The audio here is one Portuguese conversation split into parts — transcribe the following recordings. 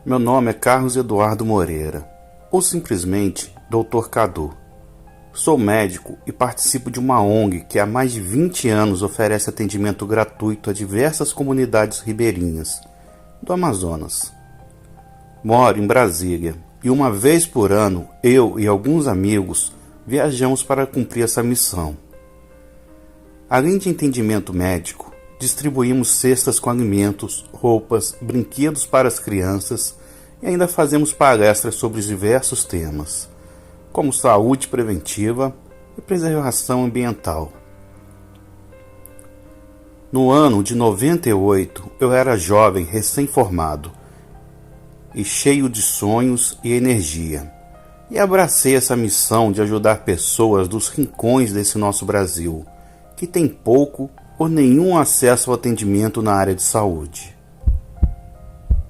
Meu nome é Carlos Eduardo Moreira, ou simplesmente Dr. Cadu. Sou médico e participo de uma ONG que há mais de 20 anos oferece atendimento gratuito a diversas comunidades ribeirinhas do Amazonas. Moro em Brasília e uma vez por ano eu e alguns amigos viajamos para cumprir essa missão. Além de atendimento médico, distribuímos cestas com alimentos, roupas, brinquedos para as crianças e ainda fazemos palestras sobre diversos temas, como saúde preventiva e preservação ambiental. No ano de 98, eu era jovem recém-formado e cheio de sonhos e energia, e abracei essa missão de ajudar pessoas dos rincões desse nosso Brasil, que tem pouco ou nenhum acesso ao atendimento na área de saúde.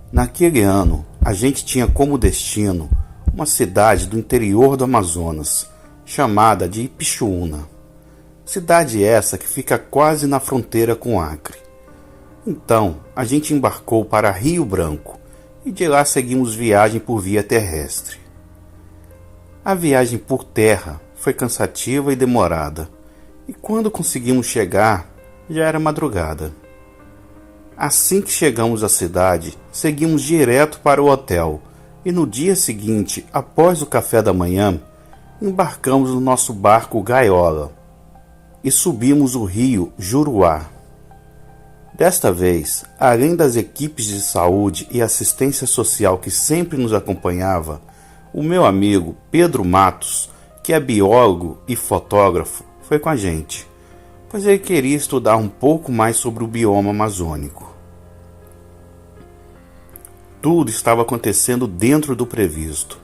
Naquele ano, a gente tinha como destino uma cidade do interior do Amazonas, chamada de Ipixuna. Cidade essa que fica quase na fronteira com Acre. Então, a gente embarcou para Rio Branco e de lá seguimos viagem por via terrestre. A viagem por terra foi cansativa e demorada, e quando conseguimos chegar, já era madrugada. Assim que chegamos à cidade, seguimos direto para o hotel e no dia seguinte, após o café da manhã, embarcamos no nosso barco Gaiola e subimos o rio Juruá. Desta vez, além das equipes de saúde e assistência social que sempre nos acompanhava, o meu amigo Pedro Matos, que é biólogo e fotógrafo, foi com a gente, pois ele queria estudar um pouco mais sobre o bioma amazônico. Tudo estava acontecendo dentro do previsto.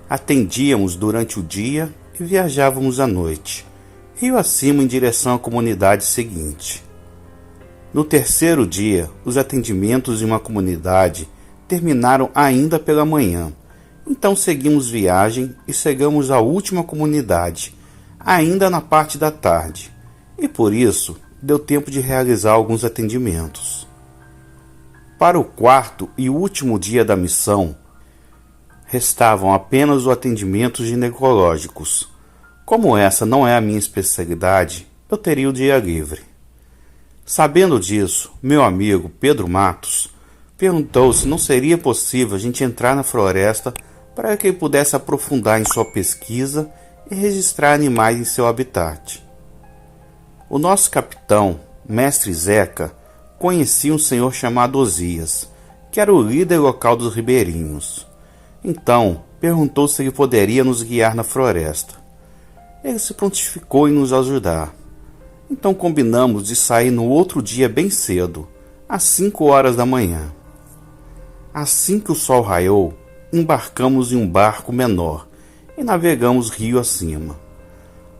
Atendíamos durante o dia e viajávamos à noite, rio acima em direção à comunidade seguinte. No terceiro dia, os atendimentos em uma comunidade terminaram ainda pela manhã, então seguimos viagem e chegamos à última comunidade, ainda na parte da tarde, e por isso deu tempo de realizar alguns atendimentos. Para o quarto e último dia da missão, restavam apenas os atendimentos ginecológicos. Como essa não é a minha especialidade, eu teria o dia livre. Sabendo disso, meu amigo Pedro Matos perguntou se não seria possível a gente entrar na floresta para que ele pudesse aprofundar em sua pesquisa e registrar animais em seu habitat. O nosso capitão, mestre Zeca, conhecia um senhor chamado Osias, que era o líder local dos ribeirinhos. Então, perguntou se ele poderia nos guiar na floresta. Ele se prontificou em nos ajudar. Então combinamos de sair no outro dia bem cedo, às 5 horas da manhã. Assim que o sol raiou, embarcamos em um barco menor e navegamos rio acima.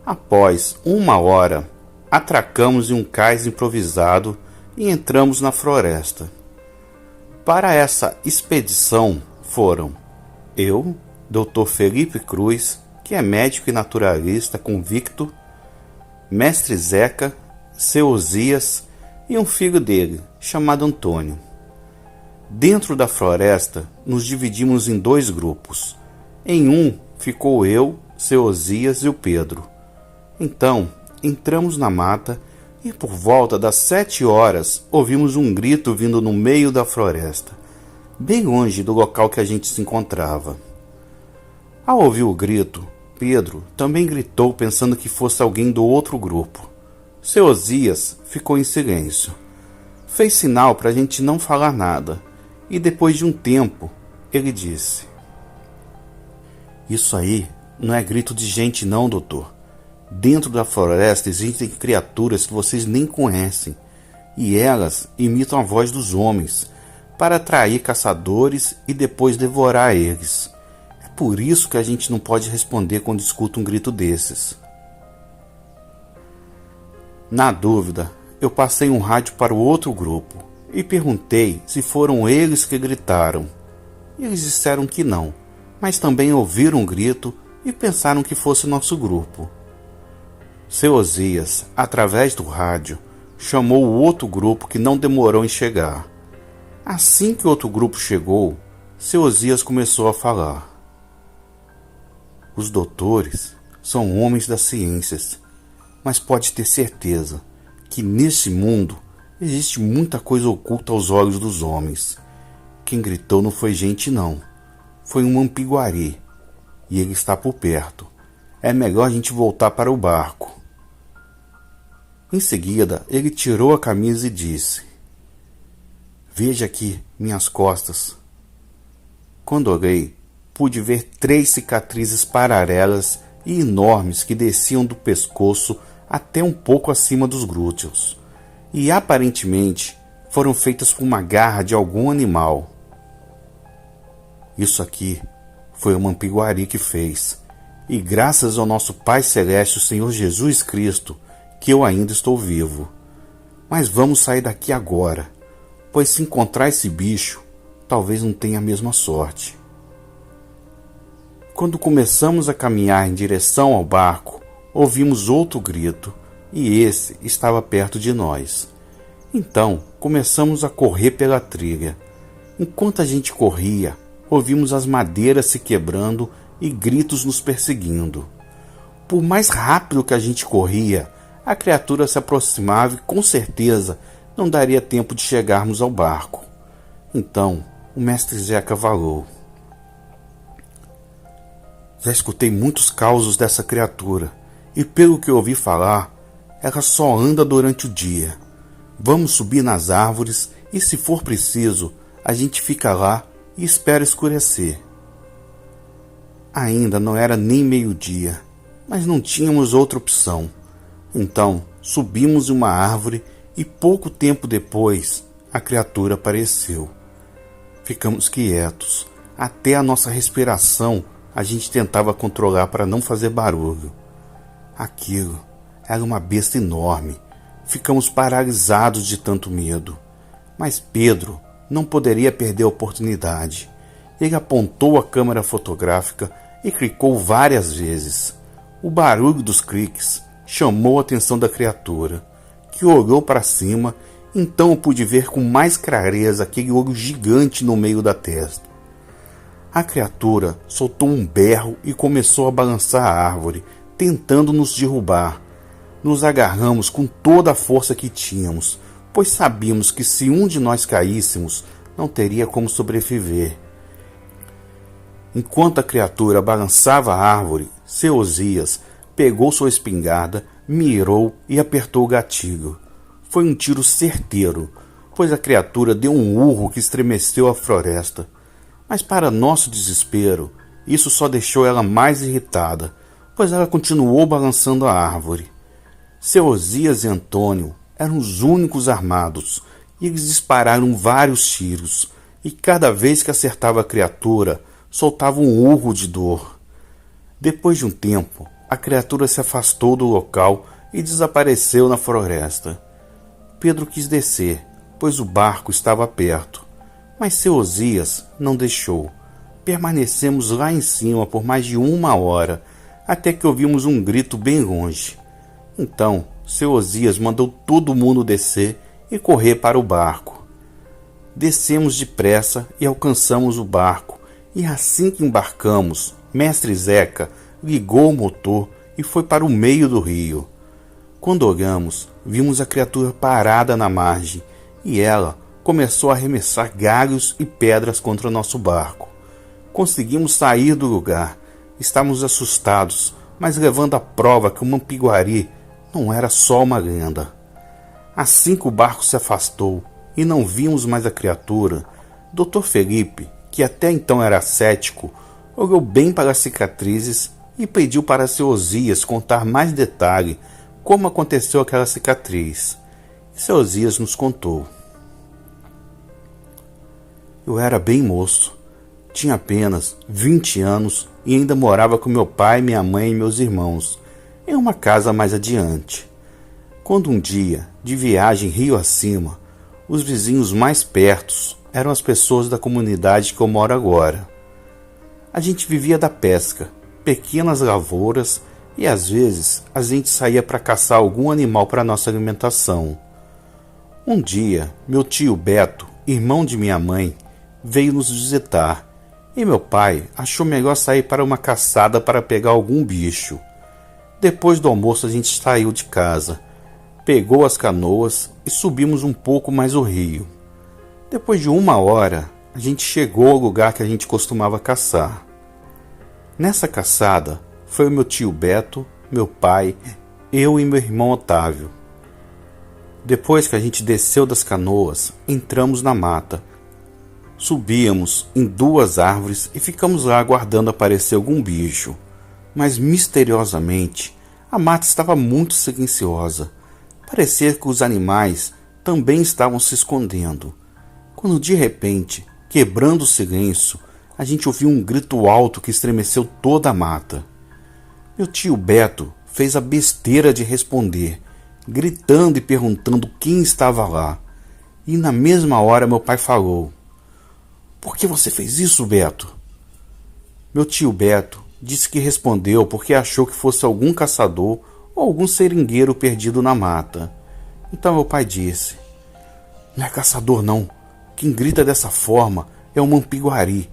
Após 1 hora, atracamos em um cais improvisado e entramos na floresta. Para essa expedição foram eu, Dr. Felipe Cruz, que é médico e naturalista convicto, mestre Zeca, seu Osias e um filho dele, chamado Antônio. Dentro da floresta, nos dividimos em 2 grupos. Em um ficou eu, seu Osias e o Pedro. Então, entramos na mata e por volta das 7 horas ouvimos um grito vindo no meio da floresta, bem longe do local que a gente se encontrava. Ao ouvir o grito, Pedro também gritou pensando que fosse alguém do outro grupo. Seu Osias ficou em silêncio. Fez sinal para a gente não falar nada e depois de um tempo ele disse: "Isso aí não é grito de gente não, doutor. Dentro da floresta existem criaturas que vocês nem conhecem, e elas imitam a voz dos homens, para atrair caçadores e depois devorar eles. É por isso que a gente não pode responder quando escuta um grito desses." Na dúvida, eu passei um rádio para o outro grupo e perguntei se foram eles que gritaram. Eles disseram que não, mas também ouviram um grito e pensaram que fosse nosso grupo. Seu Osias, através do rádio, chamou o outro grupo que não demorou em chegar. Assim que o outro grupo chegou, Seu Osias começou a falar. Os doutores são homens das ciências, mas pode ter certeza que nesse mundo existe muita coisa oculta aos olhos dos homens. Quem gritou não foi gente não, foi um Mampiguari, e ele está por perto. É melhor a gente voltar para o barco. Em seguida, ele tirou a camisa e disse: Veja aqui minhas costas. Quando olhei, pude ver 3 cicatrizes paralelas e enormes que desciam do pescoço até um pouco acima dos glúteos, e aparentemente foram feitas por uma garra de algum animal. Isso aqui foi o Mampiguari que fez, e graças ao nosso Pai Celeste, o Senhor Jesus Cristo, que eu ainda estou vivo. Mas vamos sair daqui agora, pois se encontrar esse bicho, talvez não tenha a mesma sorte. Quando começamos a caminhar em direção ao barco, ouvimos outro grito, e esse estava perto de nós. Então, começamos a correr pela trilha. Enquanto a gente corria, ouvimos as madeiras se quebrando e gritos nos perseguindo. Por mais rápido que a gente corria, a criatura se aproximava e com certeza não daria tempo de chegarmos ao barco. Então, o mestre Zeca falou: Já escutei muitos causos dessa criatura, e pelo que ouvi falar, ela só anda durante o dia. Vamos subir nas árvores e, se for preciso, a gente fica lá e espera escurecer. Ainda não era nem meio-dia, mas não tínhamos outra opção. Então, subimos em uma árvore e pouco tempo depois, a criatura apareceu. Ficamos quietos. Até a nossa respiração a gente tentava controlar para não fazer barulho. Aquilo era uma besta enorme. Ficamos paralisados de tanto medo. Mas Pedro não poderia perder a oportunidade. Ele apontou a câmera fotográfica e clicou várias vezes. O barulho dos cliques chamou a atenção da criatura, que olhou para cima. Então eu pude ver com mais clareza aquele olho gigante no meio da testa. A criatura soltou um berro e começou a balançar a árvore, tentando nos derrubar. Nos agarramos com toda a força que tínhamos, pois sabíamos que se um de nós caíssemos, não teria como sobreviver. Enquanto a criatura balançava a árvore, seu Osias pegou sua espingarda, mirou e apertou o gatilho. Foi um tiro certeiro, pois a criatura deu um urro que estremeceu a floresta. Mas para nosso desespero, isso só deixou ela mais irritada, pois ela continuou balançando a árvore. Seu Osias e Antônio eram os únicos armados, e eles dispararam vários tiros, e cada vez que acertava a criatura, soltava um urro de dor. Depois de um tempo, a criatura se afastou do local e desapareceu na floresta. Pedro quis descer, pois o barco estava perto, mas seu Osias não deixou. Permanecemos lá em cima por mais de 1 hora, até que ouvimos um grito bem longe. Então, seu Osias mandou todo mundo descer e correr para o barco. Descemos depressa e alcançamos o barco, e assim que embarcamos, mestre Zeca ligou o motor e foi para o meio do rio. Quando olhamos, vimos a criatura parada na margem, e ela começou a arremessar galhos e pedras contra o nosso barco. Conseguimos sair do lugar. Estávamos assustados, mas levando à prova que o Mampiguari não era só uma lenda. Assim que o barco se afastou e não vimos mais a criatura, Dr. Felipe, que até então era cético, olhou bem para as cicatrizes e pediu para seu Osias contar mais detalhe como aconteceu aquela cicatriz. E seu Osias nos contou. Eu era bem moço, tinha apenas 20 anos e ainda morava com meu pai, minha mãe e meus irmãos, em uma casa mais adiante. Quando um dia, de viagem rio acima, os vizinhos mais pertos eram as pessoas da comunidade que eu moro agora. A gente vivia da pesca, pequenas lavouras, e às vezes a gente saía para caçar algum animal para nossa alimentação. Um dia, meu tio Beto, irmão de minha mãe, veio nos visitar e meu pai achou melhor sair para uma caçada para pegar algum bicho. Depois do almoço a gente saiu de casa, pegou as canoas e subimos um pouco mais o rio. Depois de 1 hora, a gente chegou ao lugar que a gente costumava caçar. Nessa caçada, foi o meu tio Beto, meu pai, eu e meu irmão Otávio. Depois que a gente desceu das canoas, entramos na mata. Subíamos em 2 árvores e ficamos lá aguardando aparecer algum bicho. Mas misteriosamente, a mata estava muito silenciosa. Parecia que os animais também estavam se escondendo. Quando de repente, quebrando o silêncio, a gente ouviu um grito alto que estremeceu toda a mata. Meu tio Beto fez a besteira de responder, gritando e perguntando quem estava lá. E na mesma hora meu pai falou: "Por que você fez isso, Beto?" Meu tio Beto disse que respondeu porque achou que fosse algum caçador ou algum seringueiro perdido na mata. Então meu pai disse: "Não é caçador não. Quem grita dessa forma é o Mampiguari.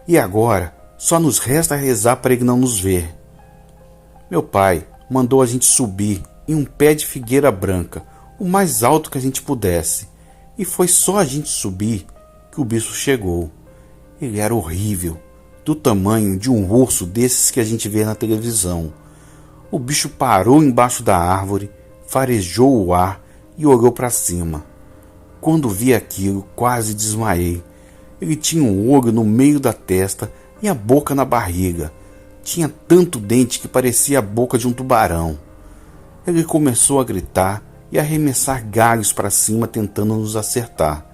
E agora só nos resta rezar para ele não nos ver." Meu pai mandou a gente subir em um pé de figueira branca, o mais alto que a gente pudesse. E foi só a gente subir que o bicho chegou. Ele era horrível, do tamanho de um urso desses que a gente vê na televisão. O bicho parou embaixo da árvore, farejou o ar e olhou para cima. Quando vi aquilo, quase desmaiei. Ele tinha um olho no meio da testa e a boca na barriga. Tinha tanto dente que parecia a boca de um tubarão. Ele começou a gritar e arremessar galhos para cima tentando nos acertar.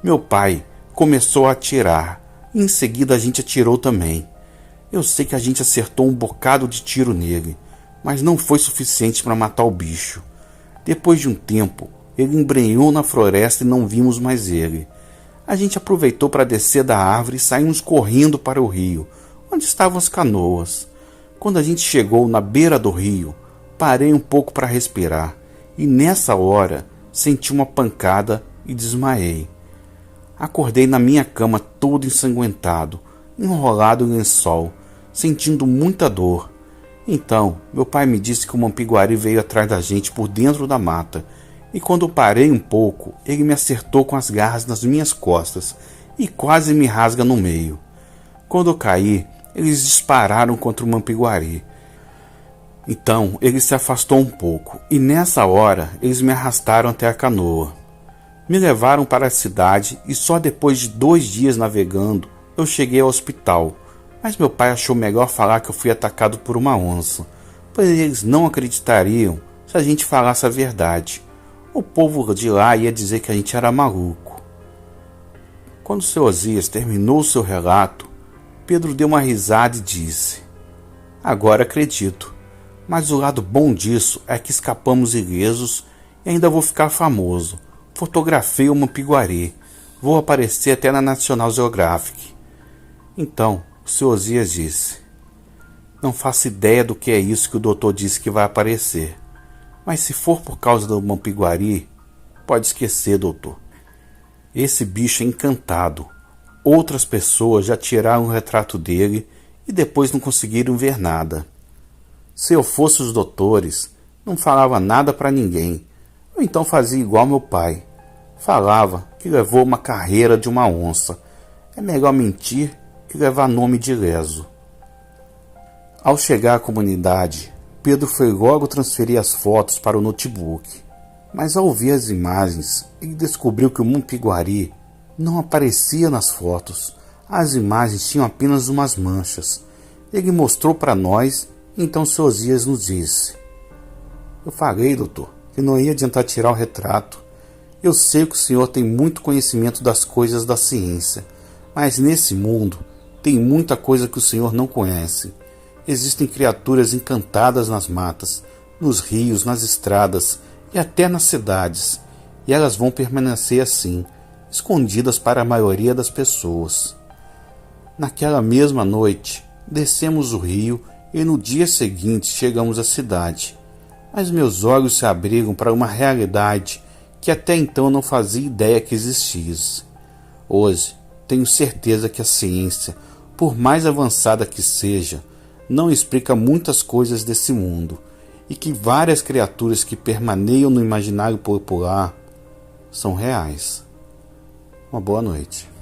Meu pai começou a atirar e em seguida a gente atirou também. Eu sei que a gente acertou um bocado de tiro nele, mas não foi suficiente para matar o bicho. Depois de um tempo, ele embrenhou na floresta e não vimos mais ele. A gente aproveitou para descer da árvore e saímos correndo para o rio, onde estavam as canoas. Quando a gente chegou na beira do rio, parei um pouco para respirar e nessa hora senti uma pancada e desmaiei. Acordei na minha cama todo ensanguentado, enrolado em lençol, sentindo muita dor. Então, meu pai me disse que o Mampiguari veio atrás da gente por dentro da mata, e quando parei um pouco, ele me acertou com as garras nas minhas costas e quase me rasga no meio. Quando eu caí, eles dispararam contra o Mampiguari. Então, ele se afastou um pouco, e nessa hora, eles me arrastaram até a canoa. Me levaram para a cidade e só depois de 2 dias navegando, eu cheguei ao hospital. Mas meu pai achou melhor falar que eu fui atacado por uma onça, pois eles não acreditariam se a gente falasse a verdade. O povo de lá ia dizer que a gente era maluco. Quando o seu Osias terminou seu relato, Pedro deu uma risada e disse: "Agora acredito, mas o lado bom disso é que escapamos ilesos e ainda vou ficar famoso. Fotografei o Mampiguari, vou aparecer até na National Geographic." Então o seu Osias disse: "Não faço ideia do que é isso que o doutor disse que vai aparecer. Mas se for por causa do Mampiguari, pode esquecer, doutor. Esse bicho é encantado. Outras pessoas já tiraram o retrato dele e depois não conseguiram ver nada. Se eu fosse os doutores, não falava nada para ninguém, ou então fazia igual meu pai. Falava que levou uma carreira de uma onça. É melhor mentir e levar nome de leso." Ao chegar à comunidade, Pedro foi logo transferir as fotos para o notebook. Mas ao ver as imagens, ele descobriu que o Mampiguari não aparecia nas fotos. As imagens tinham apenas umas manchas. Ele mostrou para nós, então seu Osias nos disse: "Eu falei, doutor, que não ia adiantar tirar o retrato. Eu sei que o senhor tem muito conhecimento das coisas da ciência, mas nesse mundo tem muita coisa que o senhor não conhece. Existem criaturas encantadas nas matas, nos rios, nas estradas e até nas cidades, e elas vão permanecer assim, escondidas para a maioria das pessoas." Naquela mesma noite, descemos o rio e no dia seguinte chegamos à cidade. Mas meus olhos se abriram para uma realidade que até então não fazia ideia que existisse. Hoje, tenho certeza que a ciência por mais avançada que seja, não explica muitas coisas desse mundo, e que várias criaturas que permaneiam no imaginário popular são reais. Uma boa noite.